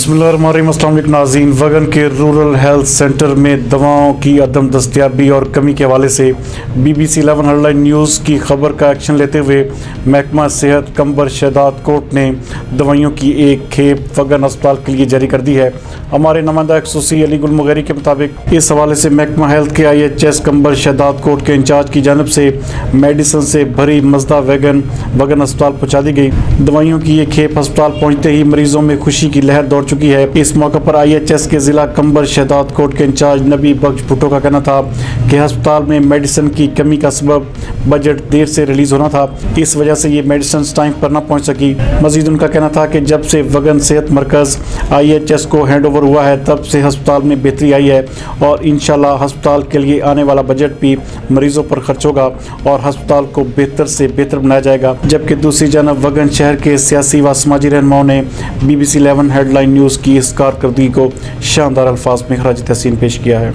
बिस्मिल्लाहिर्रहमानिर्रहीम। अस्सलाम वालेकुम नाज़रीन। वगन के रूरल हेल्थ सेंटर में दवाओं की अदम दस्तयाबी और कमी के हवाले से BBC 11 हेडलाइन न्यूज़ की खबर का एक्शन लेते हुए महकमा सेहत कंबर शहदाद कोर्ट ने दवाइयों की एक खेप वगन अस्पताल के लिए जारी कर दी है। हमारे नुमाइंदा XOC अली गुल मुगैरी के मुताबिक इस हवाले से महकमा हेल्थ के IHS कंबर शहदाद कोर्ट के इंचार्ज की जानब से मेडिसिन से भरी मजदा वगन अस्पताल पहुँचा दी गई। दवाइयों की ये खेप अस्पताल पहुँचते ही मरीजों में खुशी की लहर दौड़ चुकी है। इस मौके पर IHS के जिला कंबर शहदाद कोर्ट के इंचार्ज नबी बख्श भुट्टो का कहना था कि अस्पताल में मेडिसिन की कमी का सबब बजट देर से रिलीज होना था, इस वजह से ये मेडिसिन टाइम पर न पहुंच सकी। मजीद उनका कहना था कि जब से वगन सेहत मरकज IHS को हैंड ओवर हुआ है तब से अस्पताल में बेहतरी आई है और इंशाल्लाह अस्पताल के लिए आने वाला बजट भी मरीजों पर खर्च होगा और अस्पताल को बेहतर से बेहतर बनाया जाएगा। जबकि दूसरी जानब वगन शहर के सियासी व समाजी रहनुमाओं ने BBC 11 हेडलाइन न्यूज़ की इस कारकर्दगी को शानदार अल्फाज में खराज तहसीन पेश किया है।